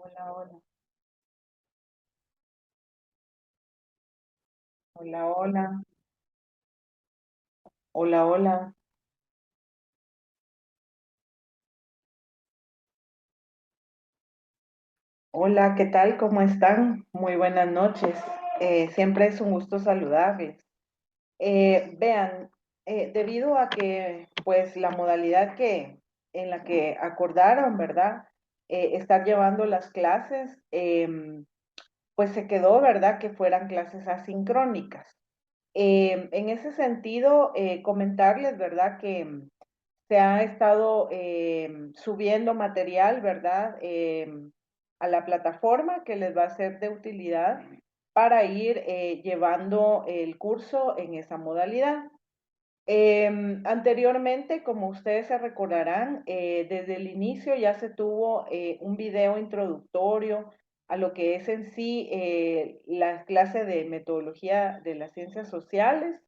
Hola, hola, hola, hola, hola, hola, hola, ¿qué tal? ¿Cómo están? Muy buenas noches. Siempre es un gusto saludarles. Vean, debido a que, pues, la modalidad en la que acordaron, ¿verdad? Estar llevando las clases, pues se quedó, ¿verdad? Que fueran clases asincrónicas. En ese sentido, comentarles, ¿verdad? Que se ha estado subiendo material, ¿verdad? A la plataforma que les va a ser de utilidad para ir llevando el curso en esa modalidad. Anteriormente, como ustedes se recordarán, desde el inicio ya se tuvo un video introductorio a lo que es en sí la clase de metodología de las ciencias sociales.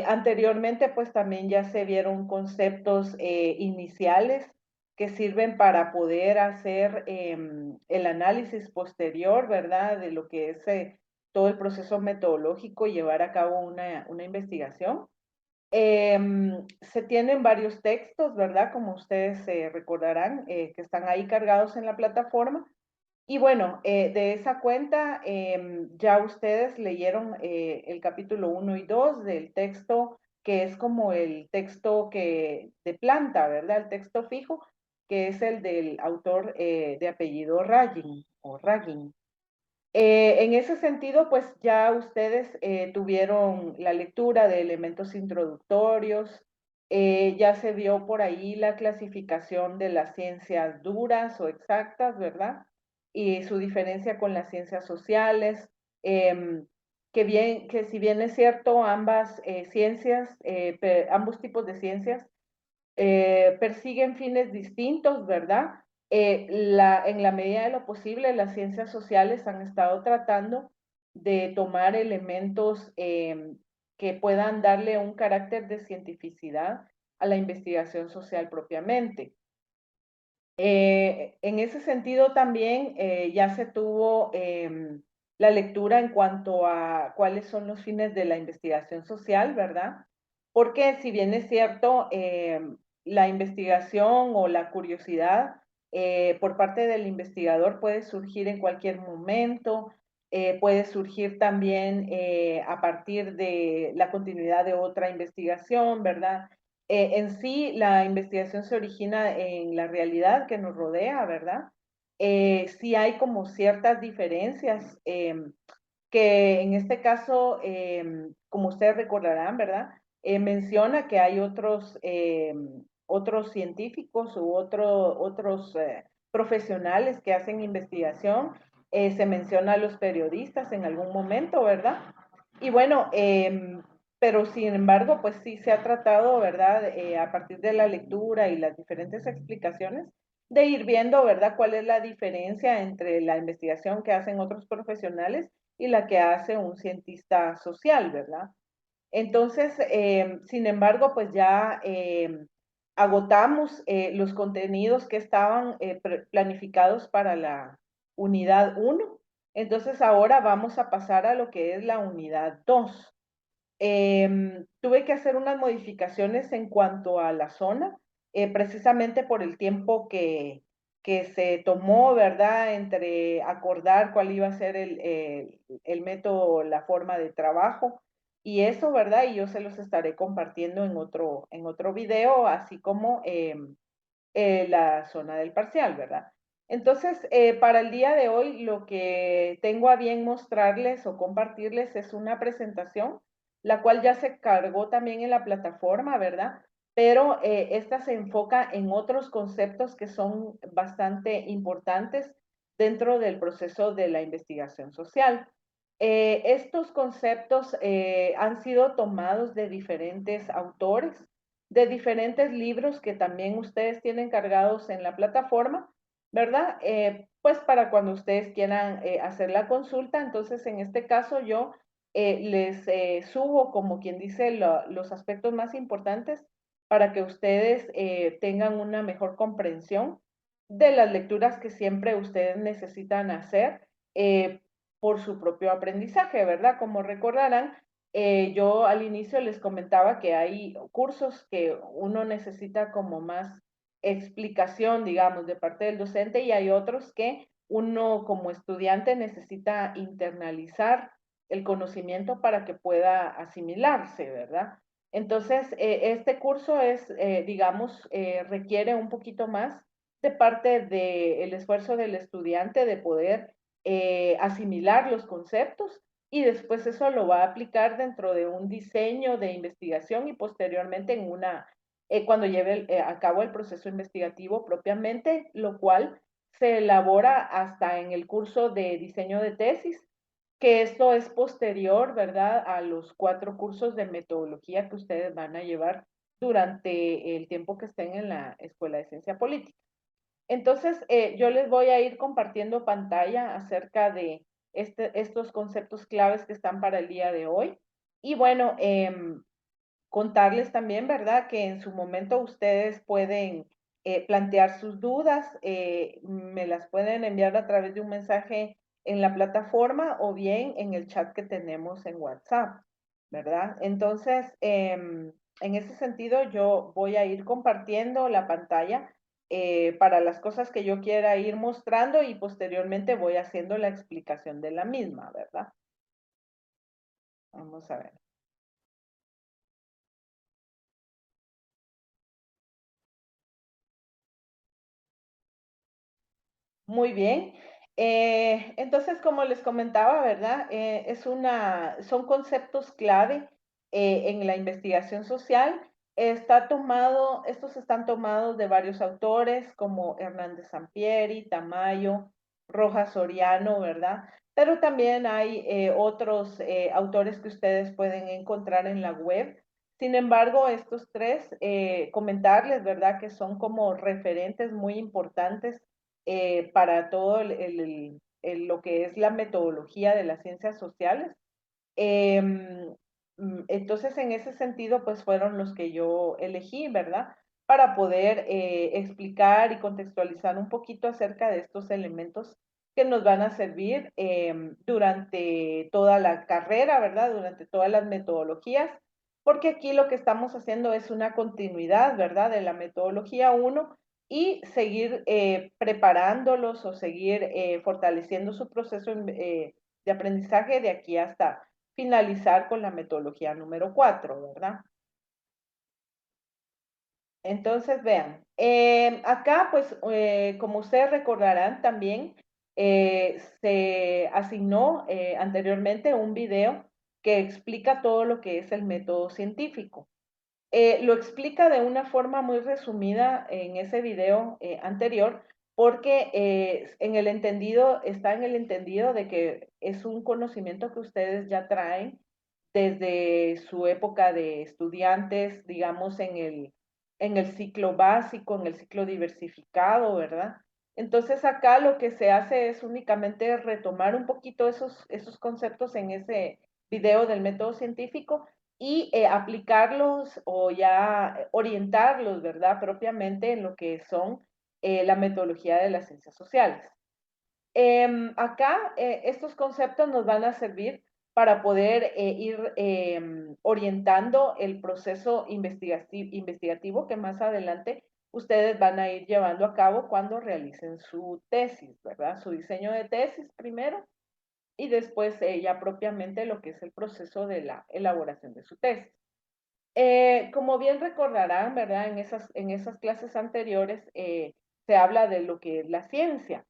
Anteriormente, pues también ya se vieron conceptos iniciales que sirven para poder hacer el análisis posterior, ¿verdad? De lo que es todo el proceso metodológico y llevar a cabo una investigación. Se tienen varios textos, ¿verdad? Como ustedes recordarán, que están ahí cargados en la plataforma. Y bueno, de esa cuenta ya ustedes leyeron el capítulo 1 y 2 del texto, que es como el texto de planta, ¿verdad? El texto fijo, que es el del autor de apellido Ragging o Ragging. En ese sentido, pues ya ustedes tuvieron la lectura de elementos introductorios, ya se vio por ahí la clasificación de las ciencias duras o exactas, ¿verdad? Y su diferencia con las ciencias sociales, eh, que si bien es cierto, ambas ciencias, ambos tipos de ciencias persiguen fines distintos, ¿verdad? En la medida de lo posible, las ciencias sociales han estado tratando de tomar elementos que puedan darle un carácter de cientificidad a la investigación social propiamente. En ese sentido también ya se tuvo la lectura en cuanto a cuáles son los fines de la investigación social, ¿verdad? Porque si bien es cierto, la investigación o la curiosidad por parte del investigador puede surgir en cualquier momento, puede surgir también a partir de la continuidad de otra investigación, ¿verdad? En sí, la investigación se origina en la realidad que nos rodea, ¿verdad? Sí hay como ciertas diferencias que en este caso, como ustedes recordarán, ¿verdad? Menciona que hay otros científicos u otros profesionales que hacen investigación. Se menciona a los periodistas en algún momento, ¿verdad? Y bueno, pero sin embargo, pues sí se ha tratado, ¿verdad? A partir de la lectura y las diferentes explicaciones, de ir viendo, ¿verdad? Cuál es la diferencia entre la investigación que hacen otros profesionales y la que hace un cientista social, ¿verdad? Entonces, sin embargo, pues ya agotamos los contenidos que estaban planificados para la unidad uno. Entonces, ahora vamos a pasar a lo que es la unidad 2. Tuve que hacer unas modificaciones en cuanto a la zona, precisamente por el tiempo que se tomó, ¿verdad? Entre acordar cuál iba a ser el método, la forma de trabajo y eso, ¿verdad? Y yo se los estaré compartiendo en otro video, así como la zona del parcial, ¿verdad? Entonces, para el día de hoy, lo que tengo a bien mostrarles o compartirles es una presentación, la cual ya se cargó también en la plataforma, ¿verdad? Pero esta se enfoca en otros conceptos que son bastante importantes dentro del proceso de la investigación social. Estos conceptos han sido tomados de diferentes autores, de diferentes libros que también ustedes tienen cargados en la plataforma, ¿verdad? Pues para cuando ustedes quieran hacer la consulta, entonces en este caso yo les subo, como quien dice, los aspectos más importantes para que ustedes tengan una mejor comprensión de las lecturas que siempre ustedes necesitan hacer eh, por su propio aprendizaje, ¿verdad? Como recordarán, yo al inicio les comentaba que hay cursos que uno necesita como más explicación, digamos, de parte del docente y hay otros que uno como estudiante necesita internalizar el conocimiento para que pueda asimilarse, ¿verdad? Entonces, este curso es, digamos, requiere un poquito más de parte del esfuerzo del estudiante de poder asimilar los conceptos y después eso lo va a aplicar dentro de un diseño de investigación y posteriormente en cuando lleve a cabo el proceso investigativo propiamente, lo cual se elabora hasta en el curso de diseño de tesis, que esto es posterior, ¿verdad?, a los 4 cursos de metodología que ustedes van a llevar durante el tiempo que estén en la Escuela de Ciencia Política. Entonces, yo les voy a ir compartiendo pantalla acerca de estos conceptos claves que están para el día de hoy. Y bueno, contarles también, ¿verdad?, que en su momento ustedes pueden plantear sus dudas, me las pueden enviar a través de un mensaje en la plataforma o bien en el chat que tenemos en WhatsApp, ¿verdad? Entonces, en ese sentido, yo voy a ir compartiendo la pantalla para las cosas que yo quiera ir mostrando y posteriormente voy haciendo la explicación de la misma, ¿verdad? Vamos a ver. Muy bien. Entonces, como les comentaba, ¿verdad? Son conceptos clave en la investigación social. Estos están tomados de varios autores como Hernández Sampieri, Tamayo, Rojas Soriano, ¿verdad? Pero también hay otros autores que ustedes pueden encontrar en la web. Sin embargo, estos tres, comentarles, ¿verdad? Que son como referentes muy importantes para todo lo que es la metodología de las ciencias sociales. Eh, entonces, en ese sentido, pues fueron los que yo elegí, ¿verdad? Para poder explicar y contextualizar un poquito acerca de estos elementos que nos van a servir durante toda la carrera, ¿verdad? Durante todas las metodologías, porque aquí lo que estamos haciendo es una continuidad, ¿verdad? De la metodología uno y seguir preparándolos o seguir fortaleciendo su proceso de aprendizaje de aquí hasta finalizar con la metodología número 4, ¿verdad? Entonces, vean, acá, pues, como ustedes recordarán también, se asignó anteriormente un video que explica todo lo que es el método científico. Lo explica de una forma muy resumida en ese video anterior, porque está en el entendido de que es un conocimiento que ustedes ya traen desde su época de estudiantes, digamos, en el ciclo básico, en el ciclo diversificado, ¿verdad? Entonces acá lo que se hace es únicamente retomar un poquito esos conceptos en ese video del método científico y aplicarlos o ya orientarlos, ¿verdad? Propiamente en lo que son la metodología de las ciencias sociales. Acá estos conceptos nos van a servir para poder ir orientando el proceso investigativo que más adelante ustedes van a ir llevando a cabo cuando realicen su tesis, ¿verdad? Su diseño de tesis primero y después ya propiamente lo que es el proceso de la elaboración de su tesis. Como bien recordarán, ¿verdad? En esas clases anteriores se habla de lo que es la ciencia.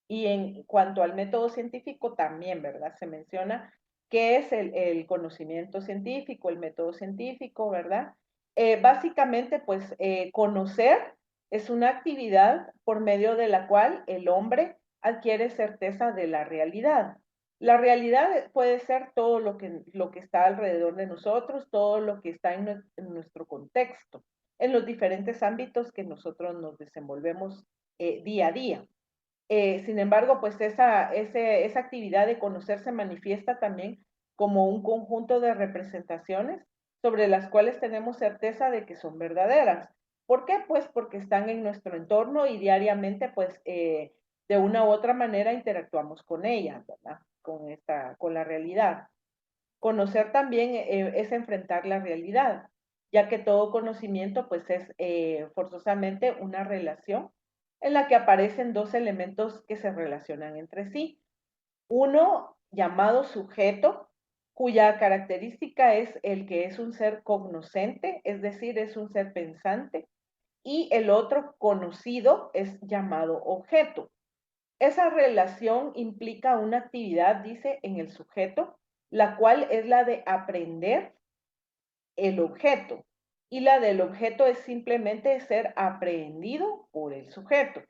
Y en cuanto al método científico también, ¿verdad? Se menciona qué es el conocimiento científico, el método científico, ¿verdad? Básicamente, pues, conocer es una actividad por medio de la cual el hombre adquiere certeza de la realidad. La realidad puede ser todo lo que está alrededor de nosotros, todo lo que está en nuestro contexto, en los diferentes ámbitos que nosotros nos desenvolvemos día a día. Sin embargo, pues esa actividad de conocer se manifiesta también como un conjunto de representaciones sobre las cuales tenemos certeza de que son verdaderas. ¿Por qué? Pues porque están en nuestro entorno y diariamente, pues, de una u otra manera interactuamos con ellas, ¿verdad? Con la realidad. Conocer también es enfrentar la realidad, ya que todo conocimiento, pues, es forzosamente una relación en la que aparecen dos elementos que se relacionan entre sí. Uno llamado sujeto, cuya característica es el que es un ser cognoscente, es decir, es un ser pensante, y el otro conocido es llamado objeto. Esa relación implica una actividad, dice, en el sujeto, la cual es la de aprender el objeto, y la del objeto es simplemente ser aprehendido por el sujeto.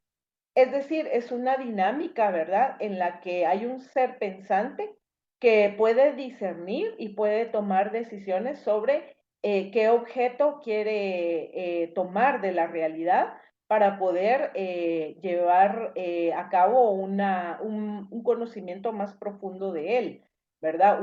Es decir, es una dinámica, ¿verdad?, en la que hay un ser pensante que puede discernir y puede tomar decisiones sobre qué objeto quiere tomar de la realidad para poder llevar a cabo un conocimiento más profundo de él, ¿verdad?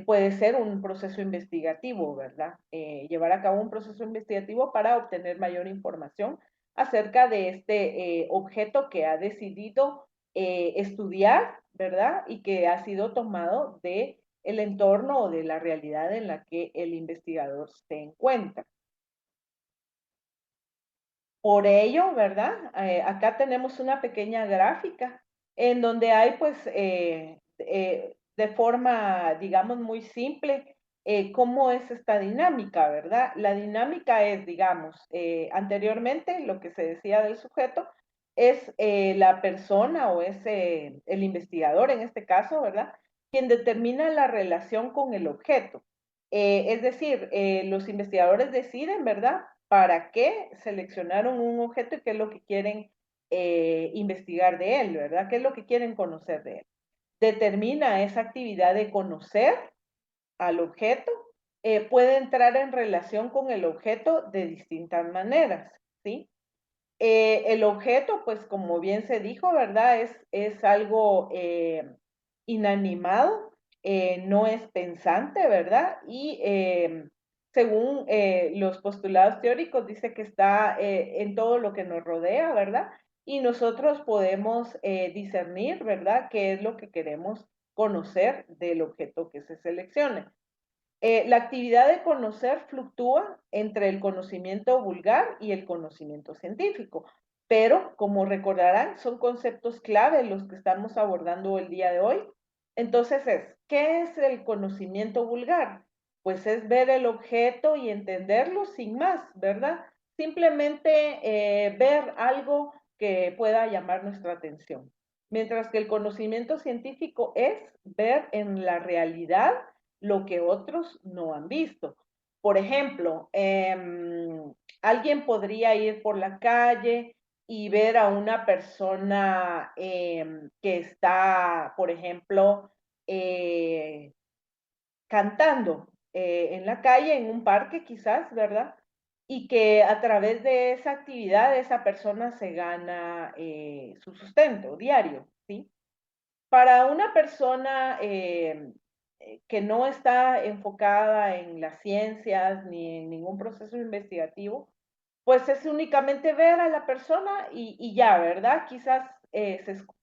Puede ser un proceso investigativo, ¿verdad? Llevar a cabo un proceso investigativo para obtener mayor información acerca de este objeto que ha decidido estudiar, ¿verdad? Y que ha sido tomado de el entorno o de la realidad en la que el investigador se encuentra. Por ello, ¿verdad? Acá tenemos una pequeña gráfica en donde hay, pues, de forma, digamos, muy simple, cómo es esta dinámica, ¿verdad? La dinámica es, digamos, anteriormente lo que se decía del sujeto es la persona o es el investigador en este caso, ¿verdad? Quien determina la relación con el objeto. Es decir, los investigadores deciden, ¿verdad? Para qué seleccionaron un objeto y qué es lo que quieren investigar de él, ¿verdad? ¿Qué es lo que quieren conocer de él? Determina esa actividad de conocer al objeto, puede entrar en relación con el objeto de distintas maneras, ¿sí? El objeto, pues como bien se dijo, ¿verdad? Es algo inanimado, no es pensante, ¿verdad? Y según los postulados teóricos, dice que está en todo lo que nos rodea, ¿verdad? Y nosotros podemos discernir, ¿verdad? ¿Qué es lo que queremos conocer del objeto que se seleccione? La actividad de conocer fluctúa entre el conocimiento vulgar y el conocimiento científico, pero como recordarán, son conceptos clave los que estamos abordando el día de hoy. Entonces ¿qué es el conocimiento vulgar? Pues es ver el objeto y entenderlo sin más, ¿verdad? Simplemente ver algo que pueda llamar nuestra atención. Mientras que el conocimiento científico es ver en la realidad lo que otros no han visto. Por ejemplo, alguien podría ir por la calle y ver a una persona que está, por ejemplo, eh, cantando en la calle, en un parque quizás, ¿verdad? Y que a través de esa actividad esa persona se gana su sustento diario, ¿sí? Para una persona que no está enfocada en las ciencias ni en ningún proceso investigativo, pues es únicamente ver a la persona y ya, ¿verdad? Quizás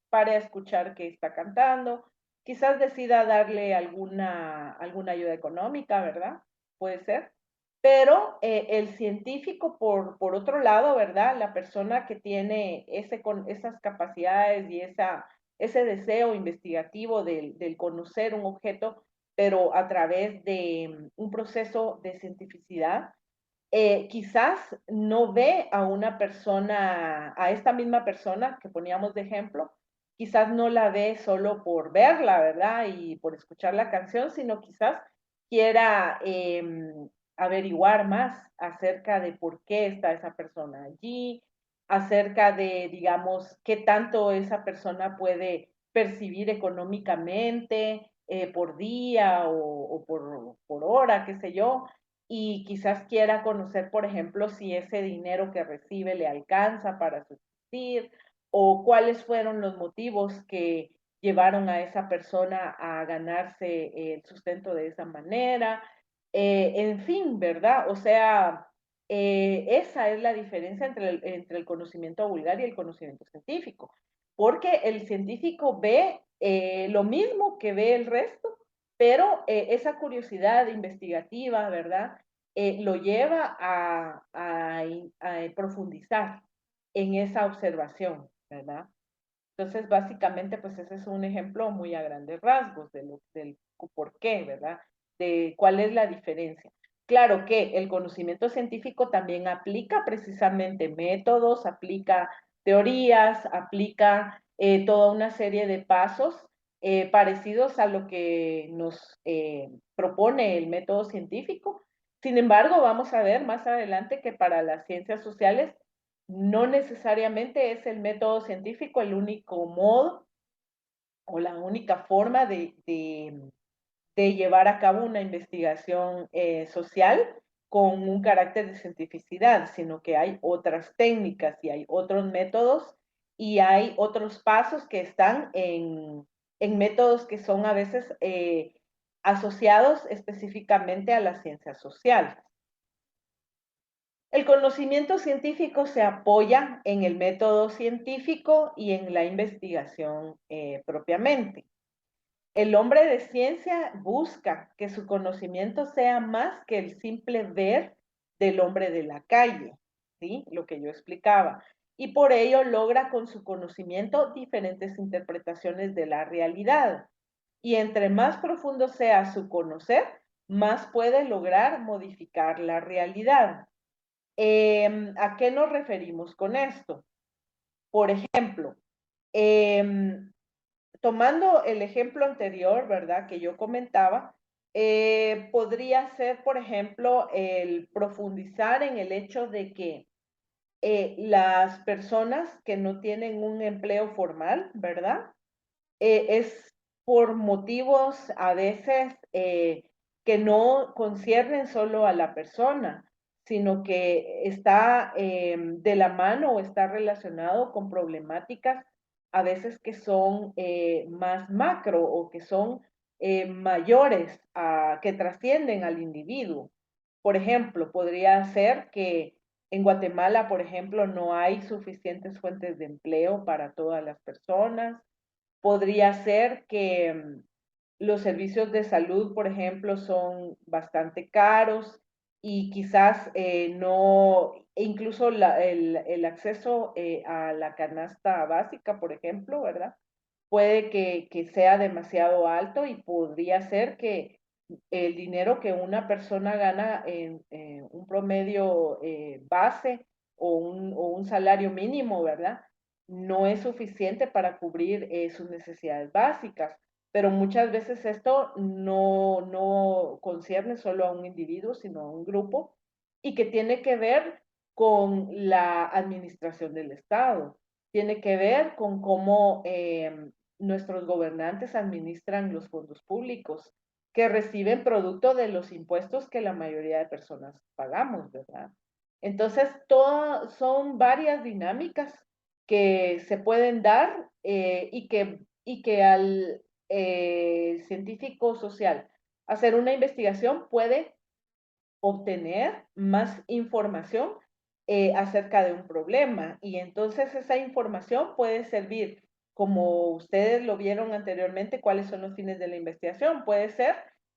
pare a escuchar que está cantando, quizás decida darle alguna ayuda económica, ¿verdad? Puede ser. Pero el científico, por otro lado, ¿verdad? La persona que tiene esas capacidades y ese deseo investigativo del conocer un objeto, pero a través de un proceso de cientificidad, quizás no ve a una persona, a esta misma persona que poníamos de ejemplo, quizás no la ve solo por verla, ¿verdad? Y por escuchar la canción, sino quizás quiera averiguar más acerca de por qué está esa persona allí, acerca de, digamos, qué tanto esa persona puede percibir económicamente por día o por hora, qué sé yo, y quizás quiera conocer, por ejemplo, si ese dinero que recibe le alcanza para subsistir o cuáles fueron los motivos que llevaron a esa persona a ganarse el sustento de esa manera. En fin, ¿verdad? O sea, esa es la diferencia entre el conocimiento vulgar y el conocimiento científico, porque el científico ve lo mismo que ve el resto, pero esa curiosidad investigativa, ¿verdad? Lo lleva a profundizar en esa observación, ¿verdad? Entonces, básicamente, pues ese es un ejemplo muy a grandes rasgos del por qué, ¿verdad? De cuál es la diferencia. Claro que el conocimiento científico también aplica precisamente métodos, aplica teorías, aplica toda una serie de pasos parecidos a lo que nos propone el método científico. Sin embargo, vamos a ver más adelante que para las ciencias sociales no necesariamente es el método científico el único modo o la única forma de llevar a cabo una investigación social con un carácter de cientificidad, sino que hay otras técnicas y hay otros métodos y hay otros pasos que están en métodos que son a veces asociados específicamente a las ciencias sociales. El conocimiento científico se apoya en el método científico y en la investigación propiamente. El hombre de ciencia busca que su conocimiento sea más que el simple ver del hombre de la calle, ¿sí? Lo que yo explicaba. Y por ello logra con su conocimiento diferentes interpretaciones de la realidad. Y entre más profundo sea su conocer, más puede lograr modificar la realidad. ¿A qué nos referimos con esto? Por ejemplo, eh, tomando el ejemplo anterior, ¿verdad? Que yo comentaba, podría ser, por ejemplo, el profundizar en el hecho de que las personas que no tienen un empleo formal, ¿verdad? Es por motivos a veces que no conciernen solo a la persona, sino que está de la mano o está relacionado con problemáticas a veces que son más macro o que son mayores, que trascienden al individuo. Por ejemplo, podría ser que en Guatemala, por ejemplo, no hay suficientes fuentes de empleo para todas las personas. Podría ser que los servicios de salud, por ejemplo, son bastante caros y quizás no, incluso el acceso a la canasta básica, por ejemplo, ¿verdad? Puede que sea demasiado alto y podría ser que el dinero que una persona gana en un promedio base o un salario mínimo, ¿verdad? No es suficiente para cubrir sus necesidades básicas, pero muchas veces esto no concierne solo a un individuo, sino a un grupo y que tiene que ver con la administración del Estado, tiene que ver con cómo nuestros gobernantes administran los fondos públicos que reciben producto de los impuestos que la mayoría de personas pagamos, ¿verdad? Entonces, son varias dinámicas que se pueden dar y que al científico social hacer una investigación puede obtener más información acerca de un problema y entonces esa información puede servir, como ustedes lo vieron anteriormente, cuáles son los fines de la investigación. Puede ser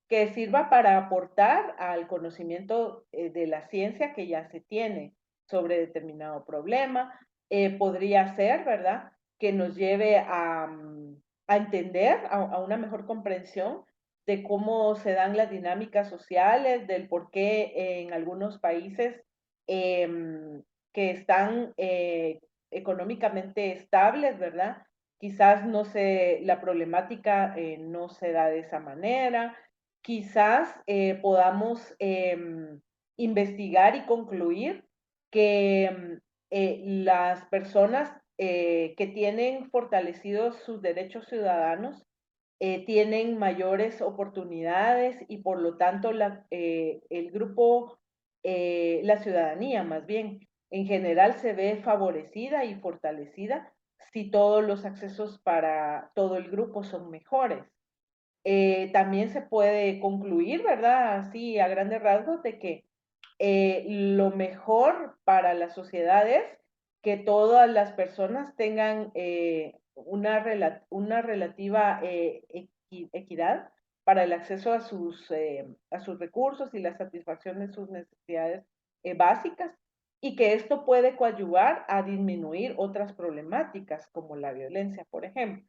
que sirva para aportar al conocimiento de la ciencia que ya se tiene sobre determinado problema. Podría ser, ¿verdad?, que nos lleve a entender, a una mejor comprensión de cómo se dan las dinámicas sociales, del por qué en algunos países eh, que están económicamente estables, ¿verdad? Quizás no se, la problemática no se da de esa manera. Quizás podamos investigar y concluir que las personas que tienen fortalecidos sus derechos ciudadanos tienen mayores oportunidades y por lo tanto el grupo, la ciudadanía más bien, en general se ve favorecida y fortalecida si todos los accesos para todo el grupo son mejores. También se puede concluir, ¿verdad? Así a grandes rasgos de que lo mejor para la sociedad es que todas las personas tengan una relativa equidad para el acceso a sus recursos y la satisfacción de sus necesidades básicas, y que esto puede coadyuvar a disminuir otras problemáticas como la violencia, por ejemplo.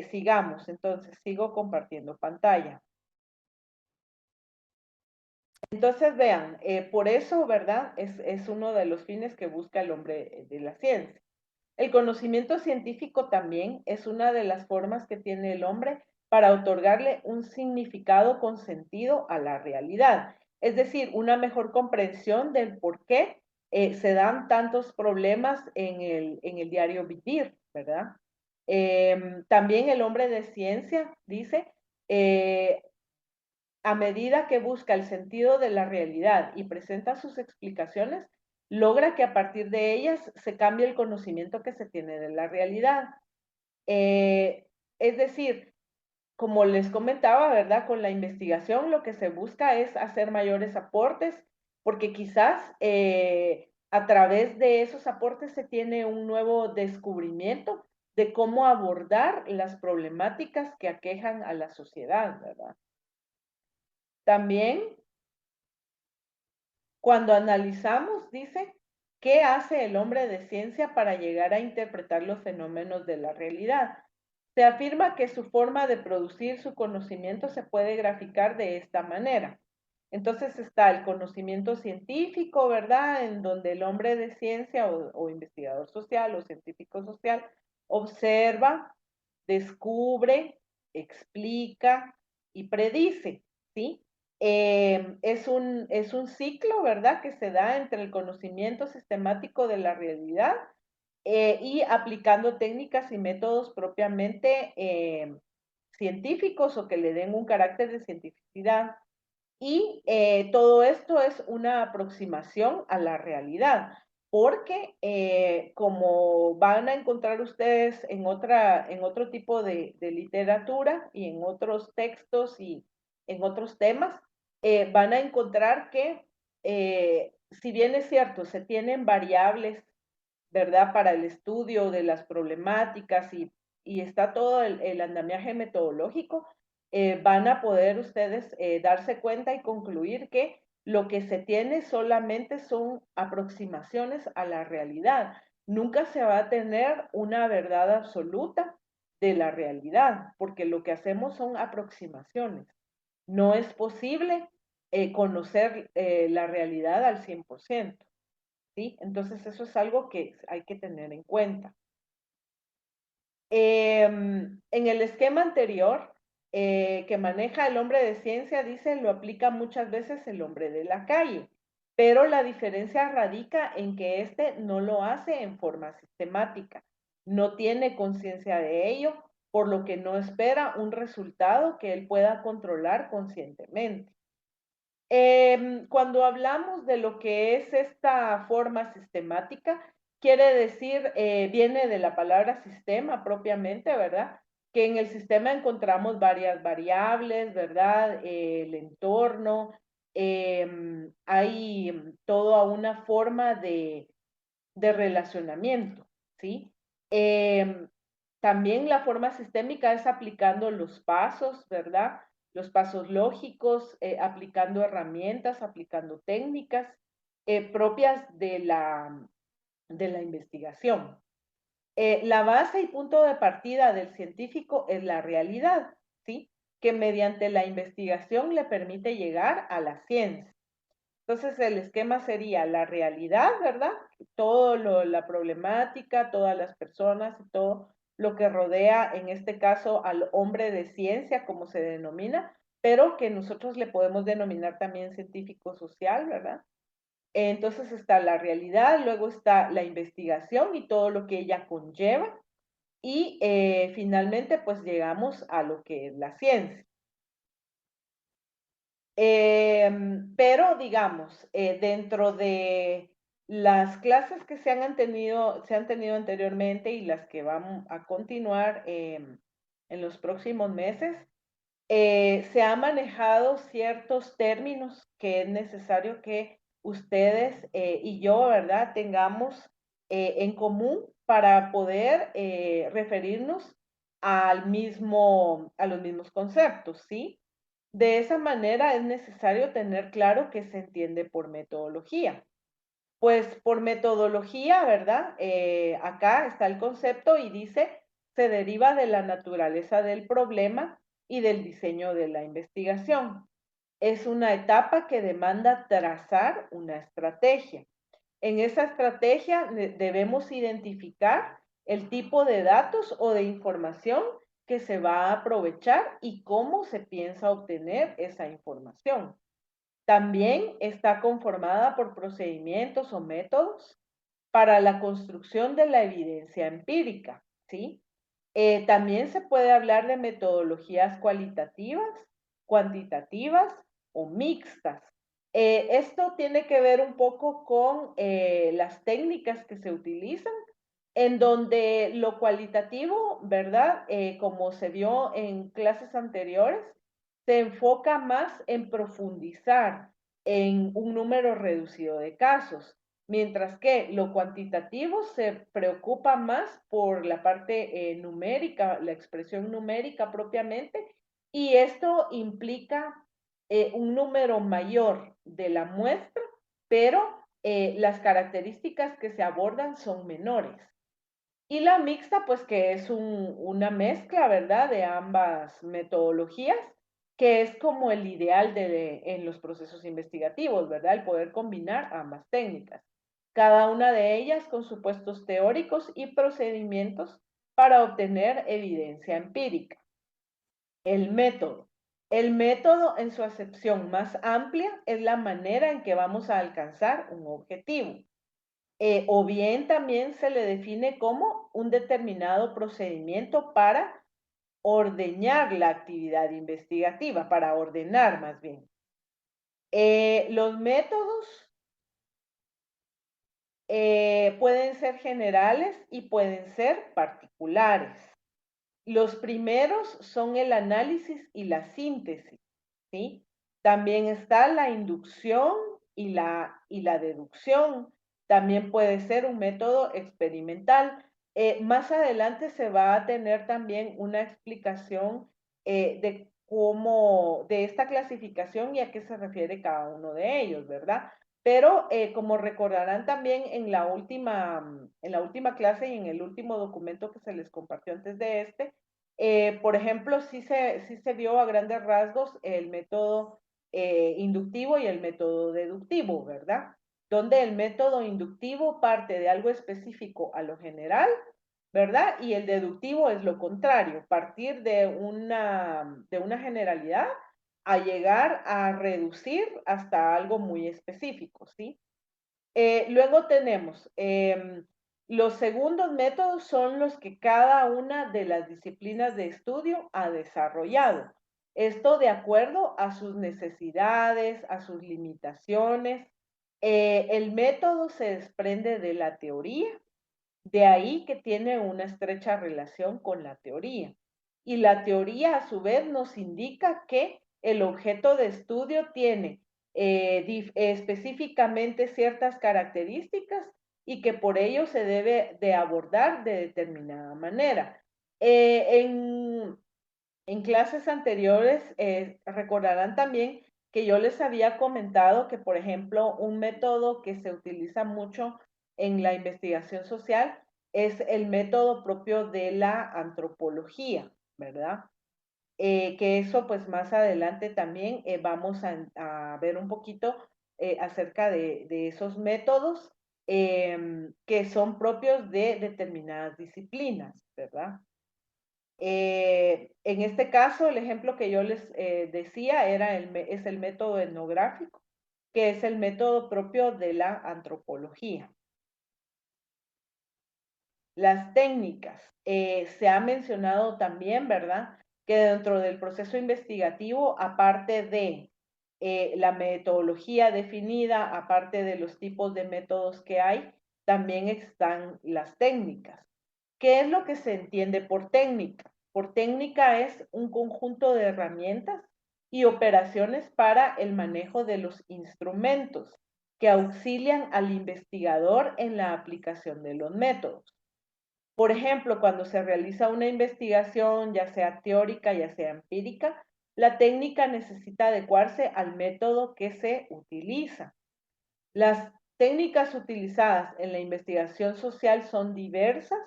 Sigamos, entonces, sigo compartiendo pantalla. Entonces, vean, por eso, ¿verdad? Es uno de los fines que busca el hombre de la ciencia. El conocimiento científico también es una de las formas que tiene el hombre para otorgarle un significado con sentido a la realidad. Es decir, una mejor comprensión del por qué se dan tantos problemas en el diario vivir, ¿verdad? También el hombre de ciencia dice, eh, a medida que busca el sentido de la realidad y presenta sus explicaciones, logra que a partir de ellas se cambie el conocimiento que se tiene de la realidad. Es decir, como les comentaba, ¿verdad? Con la investigación lo que se busca es hacer mayores aportes, porque quizás a través de esos aportes se tiene un nuevo descubrimiento de cómo abordar las problemáticas que aquejan a la sociedad, ¿verdad? También cuando analizamos, dice, ¿qué hace el hombre de ciencia para llegar a interpretar los fenómenos de la realidad? Se afirma que su forma de producir su conocimiento se puede graficar de esta manera. Entonces está el conocimiento científico, ¿verdad? En donde el hombre de ciencia o investigador social o científico social observa, descubre, explica y predice, ¿sí? Es un ciclo, ¿verdad?, que se da entre el conocimiento sistemático de la realidad y aplicando técnicas y métodos propiamente científicos o que le den un carácter de cientificidad. Y todo esto es una aproximación a la realidad, porque como van a encontrar ustedes en otro tipo de literatura y en otros textos y en otros temas, van a encontrar que si bien es cierto, se tienen variables, ¿verdad?, para el estudio de las problemáticas y está todo el andamiaje metodológico, van a poder ustedes darse cuenta y concluir que lo que se tiene solamente son aproximaciones a la realidad. Nunca se va a tener una verdad absoluta de la realidad, porque lo que hacemos son aproximaciones. No es posible conocer la realidad al 100%. ¿Sí? Entonces eso es algo que hay que tener en cuenta. En el esquema anterior que maneja el hombre de ciencia, dice, lo aplica muchas veces el hombre de la calle, pero la diferencia radica en que éste no lo hace en forma sistemática, no tiene conciencia de ello, por lo que no espera un resultado que él pueda controlar conscientemente. Cuando hablamos de lo que es esta forma sistemática, quiere decir, viene de la palabra sistema propiamente, ¿verdad? Que en el sistema encontramos varias variables, ¿verdad? El entorno, hay toda una forma de relacionamiento, ¿sí? Eh, También la forma sistémica es aplicando los pasos, ¿verdad? Los pasos lógicos, aplicando herramientas, aplicando técnicas propias de la investigación. La base y punto de partida del científico es la realidad, ¿sí? Que mediante la investigación le permite llegar a la ciencia. Entonces el esquema sería la realidad, ¿verdad? La problemática, todas las personas y todo lo que rodea, en este caso, al hombre de ciencia, como se denomina, pero que nosotros le podemos denominar también científico social, ¿verdad? Entonces está la realidad, luego está la investigación y todo lo que ella conlleva, y finalmente pues llegamos a lo que es la ciencia. Pero digamos, dentro de las clases que se han tenido anteriormente y las que van a continuar en los próximos meses, Se han manejado ciertos términos que es necesario que ustedes y yo, ¿verdad?, tengamos en común para poder referirnos a los mismos conceptos, ¿sí? De esa manera es necesario tener claro qué se entiende por metodología. Pues por metodología, ¿verdad? Acá está el concepto y dice, se deriva de la naturaleza del problema y del diseño de la investigación. Es una etapa que demanda trazar una estrategia. En esa estrategia debemos identificar el tipo de datos o de información que se va a aprovechar y cómo se piensa obtener esa información. También está conformada por procedimientos o métodos para la construcción de la evidencia empírica, ¿sí? También se puede hablar de metodologías cualitativas, cuantitativas o mixtas. Esto tiene que ver un poco con las técnicas que se utilizan, en donde lo cualitativo, ¿verdad? Como se vio en clases anteriores, se enfoca más en profundizar en un número reducido de casos, mientras que lo cuantitativo se preocupa más por la parte numérica, la expresión numérica propiamente, y esto implica un número mayor de la muestra, pero las características que se abordan son menores. Y la mixta, pues que es una mezcla, ¿verdad?, de ambas metodologías, que es como el ideal en los procesos investigativos, ¿verdad?, el poder combinar ambas técnicas, cada una de ellas con supuestos teóricos y procedimientos para obtener evidencia empírica. El método. El método en su acepción más amplia es la manera en que vamos a alcanzar un objetivo. O bien también se le define como un determinado procedimiento para ordenar la actividad investigativa, para ordenar más bien. Los métodos pueden ser generales y pueden ser particulares. Los primeros son el análisis y la síntesis, ¿sí? También está la inducción y la deducción. También puede ser un método experimental. Más adelante se va a tener también una explicación de esta clasificación y a qué se refiere cada uno de ellos, ¿verdad? Pero como recordarán también en la última clase y en el último documento que se les compartió antes de este, por ejemplo, sí se vio a grandes rasgos el método inductivo y el método deductivo, ¿verdad? Donde el método inductivo parte de algo específico a lo general, ¿verdad? Y el deductivo es lo contrario, partir de una generalidad a llegar a reducir hasta algo muy específico, ¿sí? Luego tenemos los segundos métodos son los que cada una de las disciplinas de estudio ha desarrollado. Esto de acuerdo a sus necesidades, a sus limitaciones. El método se desprende de la teoría, de ahí que tiene una estrecha relación con la teoría. Y la teoría a su vez nos indica que el objeto de estudio tiene específicamente ciertas características y que por ello se debe de abordar de determinada manera. En clases anteriores recordarán también que yo les había comentado que, por ejemplo, un método que se utiliza mucho en la investigación social es el método propio de la antropología, ¿verdad? Que eso pues más adelante también vamos a ver un poquito acerca de esos métodos que son propios de determinadas disciplinas, ¿verdad? En este caso, el ejemplo que yo les decía es el método etnográfico, que es el método propio de la antropología. Las técnicas. Se ha mencionado también, ¿verdad? Que dentro del proceso investigativo, aparte de la metodología definida, aparte de los tipos de métodos que hay, también están las técnicas. ¿Qué es lo que se entiende por técnica? por técnica es un conjunto de herramientas y operaciones para el manejo de los instrumentos que auxilian al investigador en la aplicación de los métodos. Por ejemplo, cuando se realiza una investigación, ya sea teórica, ya sea empírica, la técnica necesita adecuarse al método que se utiliza. Las técnicas utilizadas en la investigación social son diversas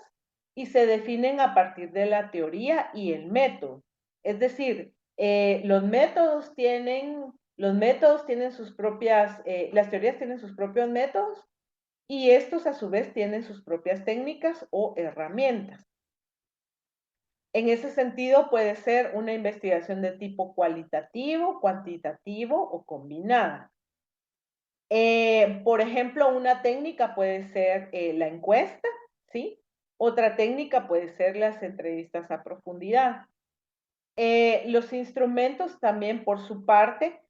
y se definen a partir de la teoría y el método. Es decir, los métodos tienen sus propias, las teorías tienen sus propios métodos y estos a su vez tienen sus propias técnicas o herramientas. En ese sentido, puede ser una investigación de tipo cualitativo, cuantitativo o combinada. Por ejemplo, una técnica puede ser la encuesta, ¿sí? Otra técnica puede ser las entrevistas a profundidad. Los instrumentos también, por su parte,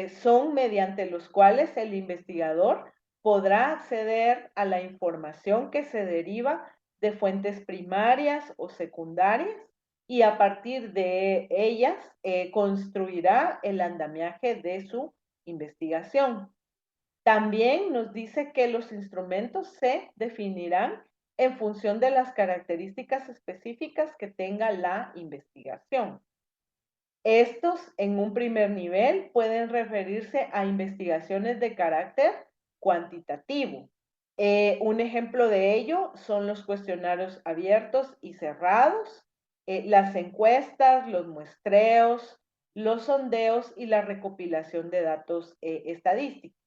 son mediante los cuales el investigador podrá acceder a la información que se deriva de fuentes primarias o secundarias y a partir de ellas construirá el andamiaje de su investigación. También nos dice que los instrumentos se definirán en función de las características específicas que tenga la investigación. Estos, en un primer nivel, pueden referirse a investigaciones de carácter cuantitativo. Un ejemplo de ello son los cuestionarios abiertos y cerrados, las encuestas, los muestreos, los sondeos y la recopilación de datos estadísticos.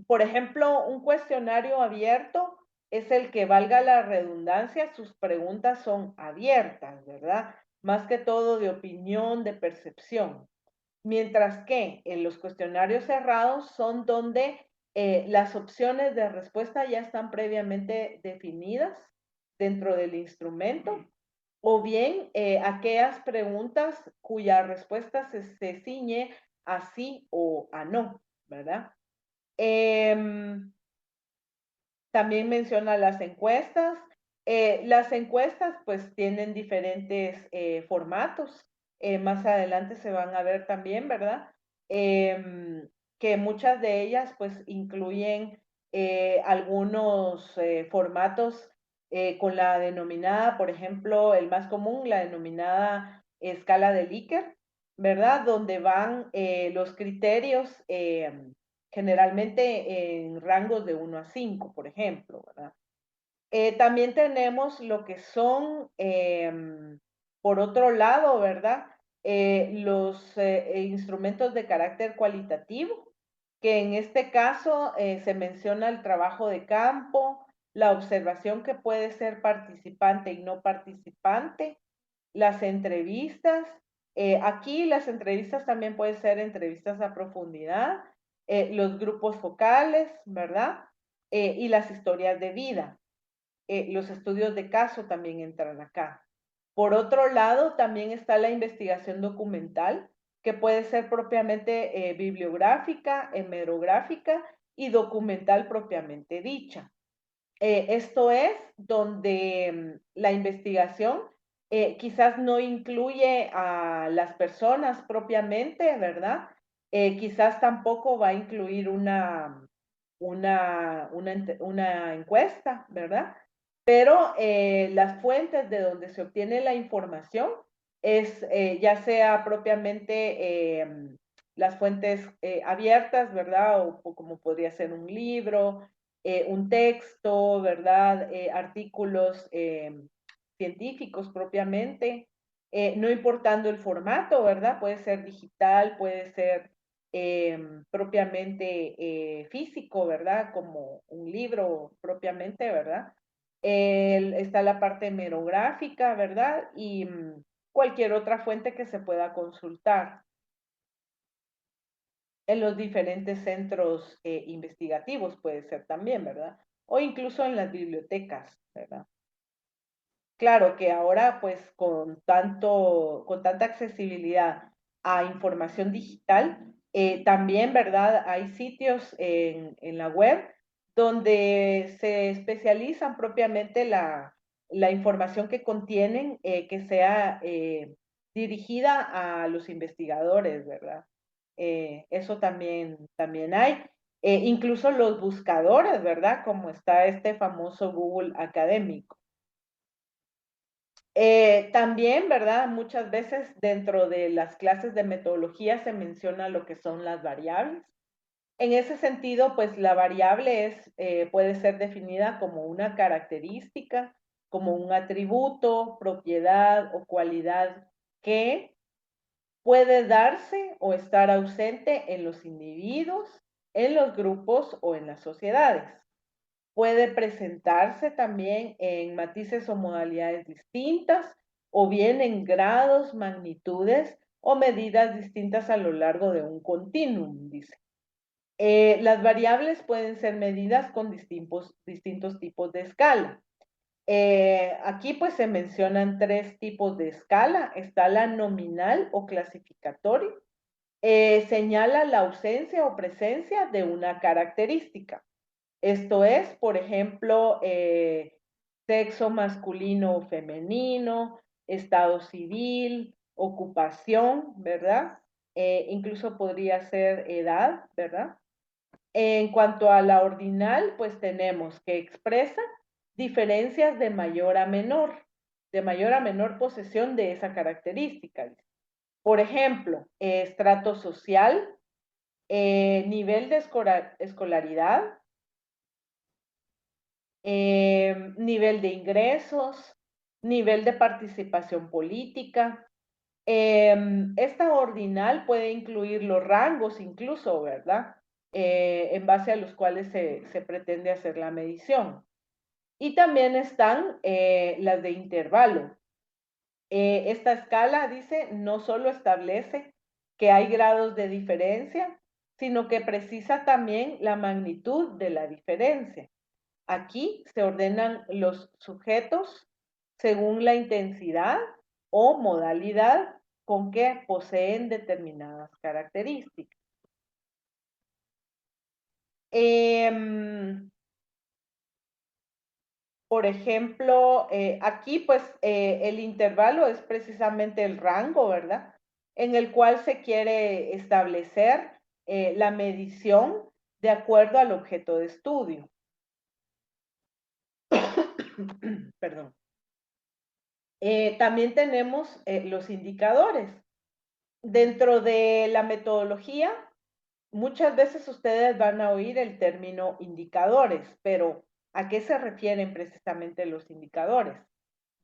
Por ejemplo, un cuestionario abierto es el que, valga la redundancia, sus preguntas son abiertas, ¿verdad? Más que todo de opinión, de percepción. Mientras que en los cuestionarios cerrados son donde las opciones de respuesta ya están previamente definidas dentro del instrumento, o bien aquellas preguntas cuya respuesta se ciñe a sí o a no, ¿verdad? También menciona las encuestas. Las encuestas pues tienen diferentes formatos. Más adelante se van a ver también, ¿verdad? Que muchas de ellas pues incluyen algunos formatos con la denominada, por ejemplo, el más común, la denominada escala de Likert, ¿verdad? Donde van los criterios generalmente en rangos de 1 a 5, por ejemplo, ¿verdad? También tenemos lo que son, por otro lado, ¿verdad? Los instrumentos de carácter cualitativo, que en este caso se menciona el trabajo de campo, la observación que puede ser participante y no participante, las entrevistas. Aquí las entrevistas también pueden ser entrevistas a profundidad, los grupos focales, ¿verdad? Y las historias de vida. Los estudios de caso también entran acá. Por otro lado, también está la investigación documental, que puede ser propiamente bibliográfica, hemerográfica y documental propiamente dicha. Esto es donde la investigación quizás no incluye a las personas propiamente, ¿verdad? Quizás tampoco va a incluir una encuesta, ¿verdad? Pero las fuentes de donde se obtiene la información es ya sea propiamente las fuentes abiertas, ¿verdad? O como podría ser un libro, un texto, ¿verdad? Artículos científicos propiamente, no importando el formato, ¿verdad? Puede ser digital, puede ser propiamente físico, ¿verdad? Como un libro propiamente, ¿verdad? Está la parte hemerográfica, ¿verdad? Y cualquier otra fuente que se pueda consultar en los diferentes centros investigativos, puede ser también, ¿verdad? O incluso en las bibliotecas, ¿verdad? Claro que ahora, pues, con tanta accesibilidad a información digital, también, ¿verdad? Hay sitios en la web donde se especializan propiamente la información que contienen que sea dirigida a los investigadores, ¿verdad? Eso también hay. Incluso los buscadores, ¿verdad? Como está este famoso Google académico. También, ¿verdad? Muchas veces dentro de las clases de metodología se menciona lo que son las variables. En ese sentido, pues la variable puede ser definida como una característica, como un atributo, propiedad o cualidad que puede darse o estar ausente en los individuos, en los grupos o en las sociedades. Puede presentarse también en matices o modalidades distintas o bien en grados, magnitudes o medidas distintas a lo largo de un continuum, dice. Las variables pueden ser medidas con distintos tipos de escala. Aquí pues se mencionan tres tipos de escala. Está la nominal o clasificatoria. Señala la ausencia o presencia de una característica. Esto es, por ejemplo, sexo masculino o femenino, estado civil, ocupación, ¿verdad? Incluso podría ser edad, ¿verdad? En cuanto a la ordinal, pues tenemos que expresa diferencias de mayor a menor posesión de esa característica. Por ejemplo, estrato social, nivel de escolaridad, nivel de ingresos, nivel de participación política. Esta ordinal puede incluir los rangos incluso, ¿verdad? En base a los cuales se pretende hacer la medición. Y también están las de intervalo. Esta escala, dice, no solo establece que hay grados de diferencia, sino que precisa también la magnitud de la diferencia. Aquí se ordenan los sujetos según la intensidad o modalidad con que poseen determinadas características. Por ejemplo, aquí pues el intervalo es precisamente el rango, ¿verdad? En el cual se quiere establecer la medición de acuerdo al objeto de estudio. Perdón. También tenemos los indicadores. Dentro de la metodología, muchas veces ustedes van a oír el término indicadores, pero ¿a qué se refieren precisamente los indicadores?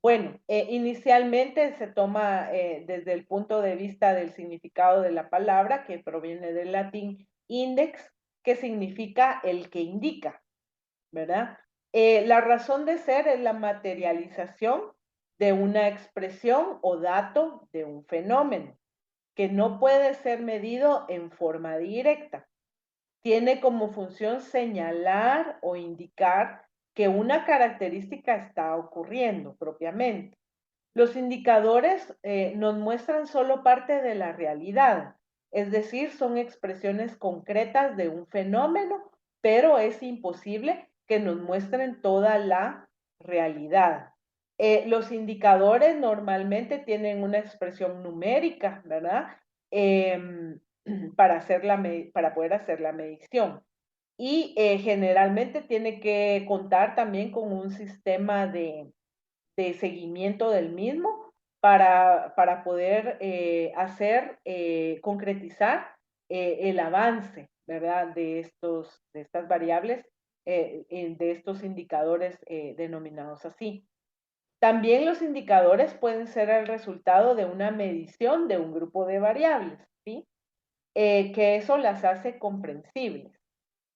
Bueno, inicialmente se toma desde el punto de vista del significado de la palabra, que proviene del latín index, que significa el que indica, ¿verdad? La razón de ser es la materialización de una expresión o dato de un fenómeno, que no puede ser medido en forma directa. Tiene como función señalar o indicar que una característica está ocurriendo propiamente. Los indicadores nos muestran solo parte de la realidad, es decir, son expresiones concretas de un fenómeno, pero es imposible que nos muestren toda la realidad. Los indicadores normalmente tienen una expresión numérica, ¿verdad? Para poder hacer la medición. Y generalmente tiene que contar también con un sistema de seguimiento del mismo para poder concretizar el avance, ¿verdad? De estas variables, de estos indicadores denominados así. También los indicadores pueden ser el resultado de una medición de un grupo de variables, ¿sí? Que eso las hace comprensibles.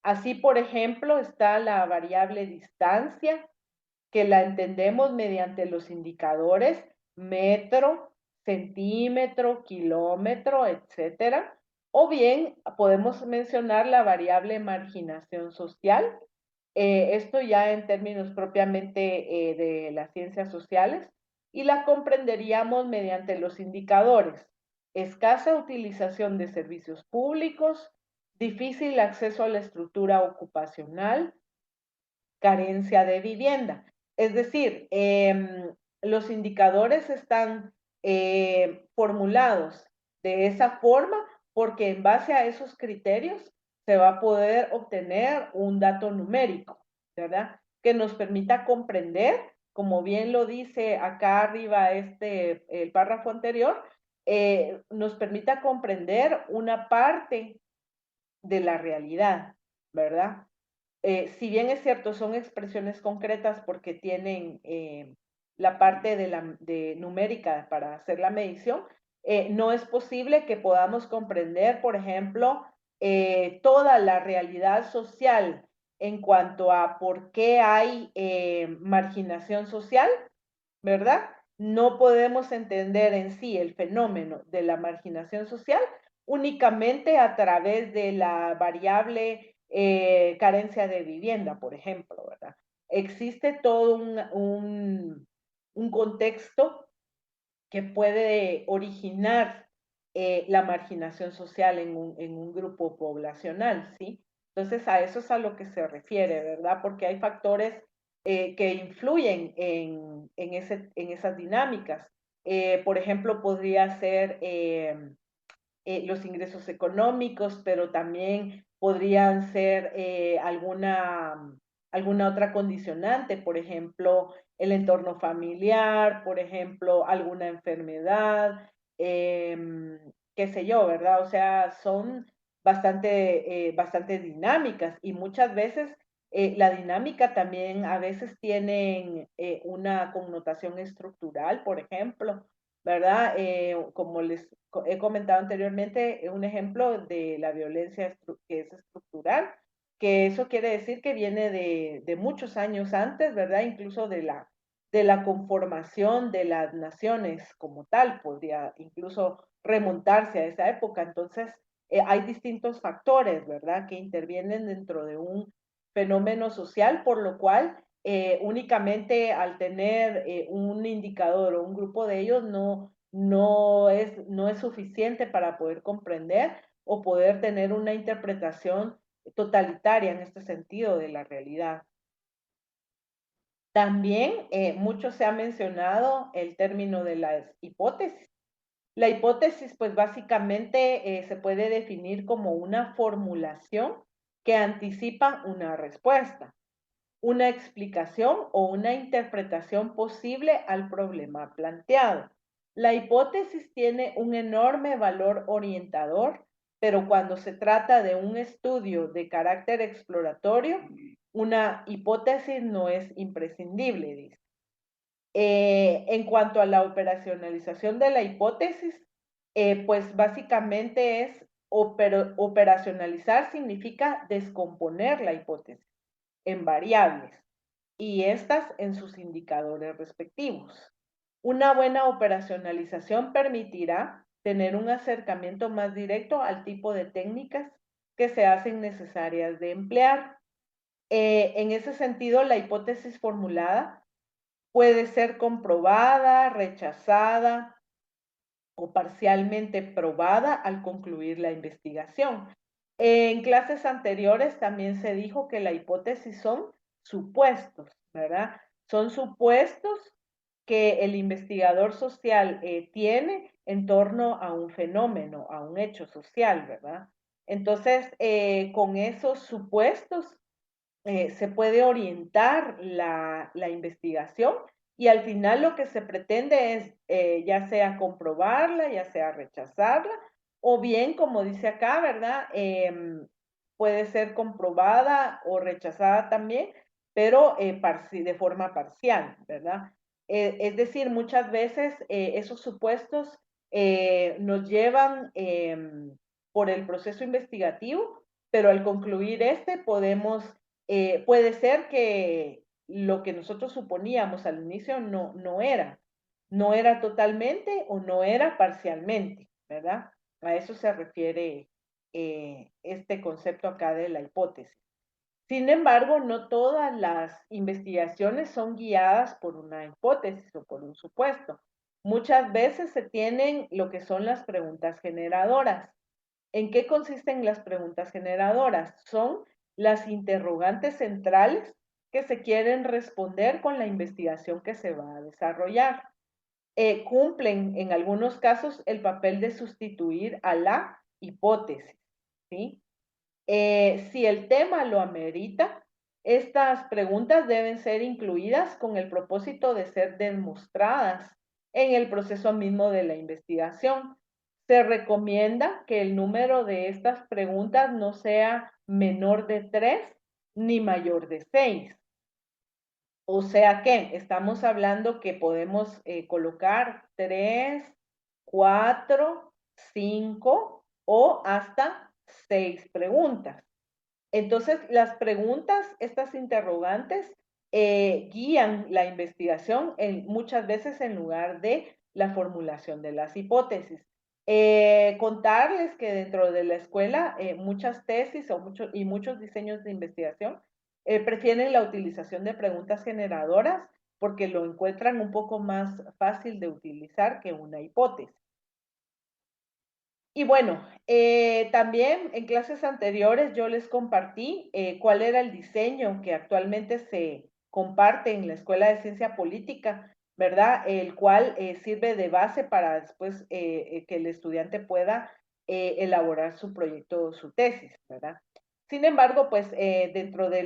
Así, por ejemplo, está la variable distancia, que la entendemos mediante los indicadores metro, centímetro, kilómetro, etcétera. O bien podemos mencionar la variable marginación social. Esto ya en términos propiamente de las ciencias sociales, y la comprenderíamos mediante los indicadores: escasa utilización de servicios públicos, difícil acceso a la estructura ocupacional, carencia de vivienda. Es decir, los indicadores están formulados de esa forma porque en base a esos criterios se va a poder obtener un dato numérico, ¿verdad? Que nos permita comprender, como bien lo dice acá arriba el párrafo anterior, nos permita comprender una parte de la realidad, ¿verdad? Si bien es cierto, son expresiones concretas porque tienen la parte de numérica para hacer la medición, no es posible que podamos comprender, por ejemplo, toda la realidad social en cuanto a por qué hay marginación social, ¿verdad? No podemos entender en sí el fenómeno de la marginación social únicamente a través de la variable carencia de vivienda, por ejemplo, ¿verdad? Existe todo un contexto que puede originar la marginación social en un grupo poblacional, ¿sí? Entonces, a eso es a lo que se refiere, ¿verdad? Porque hay factores que influyen en esas dinámicas. Por ejemplo, podría ser los ingresos económicos, pero también podrían ser alguna otra condicionante, por ejemplo, el entorno familiar, por ejemplo, alguna enfermedad, qué sé yo, ¿verdad? O sea, son bastante dinámicas y muchas veces la dinámica también a veces tienen una connotación estructural, por ejemplo, ¿verdad? Como les he comentado anteriormente, un ejemplo de la violencia que es estructural, que eso quiere decir que viene de muchos años antes, ¿verdad? Incluso de la conformación de las naciones como tal, podría incluso remontarse a esa época. Entonces, hay distintos factores, ¿verdad?, que intervienen dentro de un fenómeno social, por lo cual únicamente al tener un indicador o un grupo de ellos no es suficiente para poder comprender o poder tener una interpretación totalitaria en este sentido de la realidad. También mucho se ha mencionado el término de las hipótesis. La hipótesis, pues básicamente se puede definir como una formulación que anticipa una respuesta, una explicación o una interpretación posible al problema planteado. La hipótesis tiene un enorme valor orientador, pero cuando se trata de un estudio de carácter exploratorio, una hipótesis no es imprescindible, dice. En cuanto a la operacionalización de la hipótesis, pues básicamente operacionalizar significa descomponer la hipótesis en variables y estas en sus indicadores respectivos. Una buena operacionalización permitirá tener un acercamiento más directo al tipo de técnicas que se hacen necesarias de emplear. En ese sentido, la hipótesis formulada puede ser comprobada, rechazada o parcialmente probada al concluir la investigación. En clases anteriores también se dijo que la hipótesis son supuestos, ¿verdad? Son supuestos que el investigador social tiene en torno a un fenómeno, a un hecho social, ¿verdad? Entonces, con esos supuestos se puede orientar la investigación y al final lo que se pretende es ya sea comprobarla, ya sea rechazarla, o bien, como dice acá, ¿verdad? Puede ser comprobada o rechazada también, pero de forma parcial, ¿verdad? Es decir, muchas veces esos supuestos nos llevan por el proceso investigativo, pero al concluir podemos puede ser que lo que nosotros suponíamos al inicio no era totalmente o no era parcialmente, ¿verdad? A eso se refiere este concepto acá de la hipótesis. Sin embargo, no todas las investigaciones son guiadas por una hipótesis o por un supuesto. Muchas veces se tienen lo que son las preguntas generadoras. ¿En qué consisten las preguntas generadoras? Son las interrogantes centrales que se quieren responder con la investigación que se va a desarrollar. Cumplen en algunos casos el papel de sustituir a la hipótesis, ¿sí? Si el tema lo amerita, estas preguntas deben ser incluidas con el propósito de ser demostradas en el proceso mismo de la investigación. Se recomienda que el número de estas preguntas no sea menor de 3 ni mayor de 6. O sea que estamos hablando que podemos colocar 3, 4, 5 o hasta 6 preguntas. Entonces, las preguntas, estas interrogantes, guían la investigación muchas veces en lugar de la formulación de las hipótesis. Contarles que dentro de la escuela muchas tesis y muchos diseños de investigación prefieren la utilización de preguntas generadoras porque lo encuentran un poco más fácil de utilizar que una hipótesis. Y bueno, también en clases anteriores yo les compartí cuál era el diseño que actualmente se comparte en la Escuela de Ciencia Política, ¿verdad? El cual sirve de base para después que el estudiante pueda elaborar su proyecto o su tesis, ¿verdad? Sin embargo, pues dentro de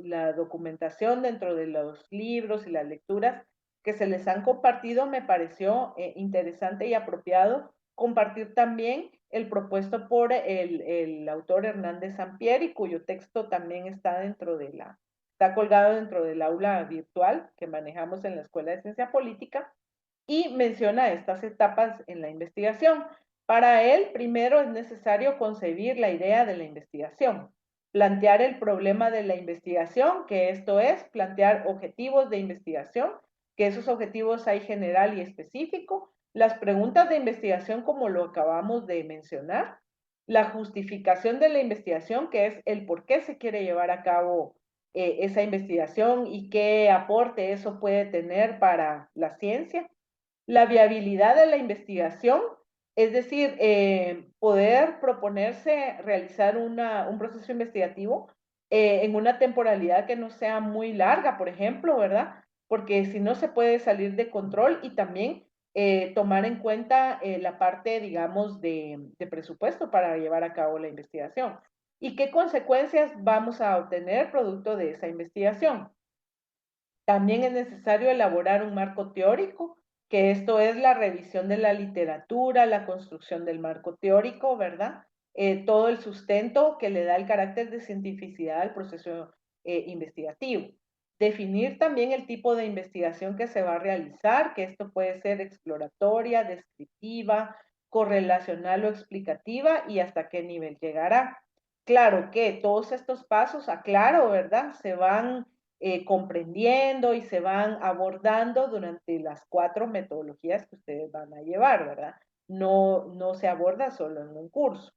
la documentación, dentro de los libros y las lecturas, que se les han compartido, me pareció interesante y apropiado compartir también el propuesto por el autor Hernández Sampieri, cuyo texto también está colgado dentro del aula virtual que manejamos en la Escuela de Ciencia Política y menciona estas etapas en la investigación. Para él, primero es necesario concebir la idea de la investigación, plantear el problema de la investigación, que esto es plantear objetivos de investigación, que esos objetivos hay general y específico, las preguntas de investigación como lo acabamos de mencionar, la justificación de la investigación, que es el por qué se quiere llevar a cabo esa investigación y qué aporte eso puede tener para la ciencia, la viabilidad de la investigación, es decir, poder proponerse realizar un proceso investigativo en una temporalidad que no sea muy larga, por ejemplo, ¿verdad? Porque si no se puede salir de control y también tomar en cuenta la parte, digamos, de presupuesto para llevar a cabo la investigación. ¿Y qué consecuencias vamos a obtener producto de esa investigación? También es necesario elaborar un marco teórico, que esto es la revisión de la literatura, la construcción del marco teórico, ¿verdad? Todo el sustento que le da el carácter de cientificidad al proceso investigativo. Definir también el tipo de investigación que se va a realizar, que esto puede ser exploratoria, descriptiva, correlacional o explicativa y hasta qué nivel llegará. Claro que todos estos pasos, aclaro, ¿verdad? Se van comprendiendo y se van abordando durante las 4 metodologías que ustedes van a llevar, ¿verdad? No se aborda solo en un curso.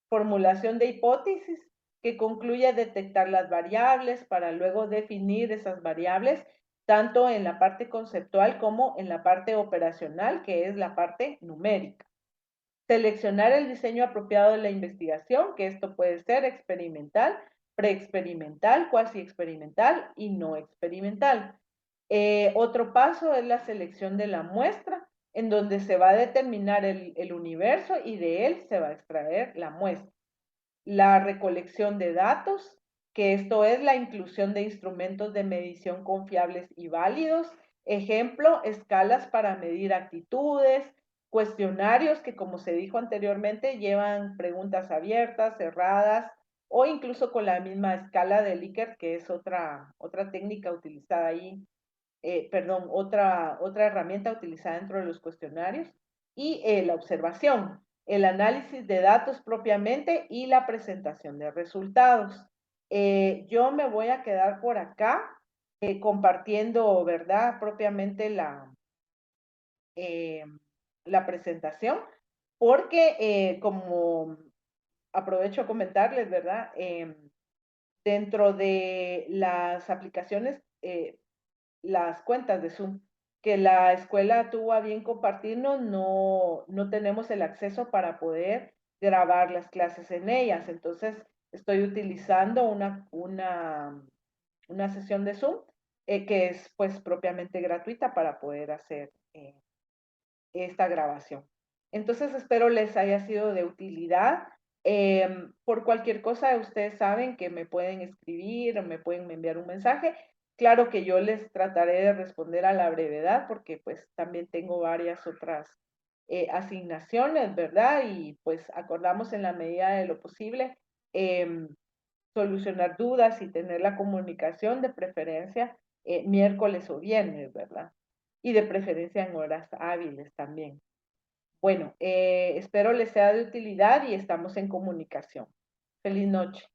Formulación de hipótesis que concluye detectar las variables para luego definir esas variables tanto en la parte conceptual como en la parte operacional, que es la parte numérica. Seleccionar el diseño apropiado de la investigación, que esto puede ser experimental, preexperimental, cuasi experimental y no experimental. Otro paso es la selección de la muestra, en donde se va a determinar el universo y de él se va a extraer la muestra. La recolección de datos, que esto es la inclusión de instrumentos de medición confiables y válidos. Ejemplo, escalas para medir actitudes, cuestionarios que, como se dijo anteriormente, llevan preguntas abiertas, cerradas o incluso con la misma escala de Likert, que es otra técnica utilizada ahí, perdón, otra herramienta utilizada dentro de los cuestionarios, y la observación, el análisis de datos propiamente y la presentación de resultados. Yo me voy a quedar por acá compartiendo, ¿verdad? Propiamente eh, la presentación, porque como aprovecho a comentarles, ¿verdad? Dentro de las aplicaciones, las cuentas de Zoom que la escuela tuvo a bien compartirnos, no tenemos el acceso para poder grabar las clases en ellas. Entonces, estoy utilizando una sesión de Zoom que es pues propiamente gratuita para poder hacer esta grabación. Entonces espero les haya sido de utilidad. Por cualquier cosa, ustedes saben que me pueden escribir o me pueden enviar un mensaje. Claro que yo les trataré de responder a la brevedad porque pues también tengo varias otras asignaciones, ¿verdad? Y pues acordamos en la medida de lo posible eh, solucionar dudas y tener la comunicación de preferencia miércoles o viernes, ¿verdad? Y de preferencia en horas hábiles también. Bueno, espero les sea de utilidad y estamos en comunicación. Feliz noche.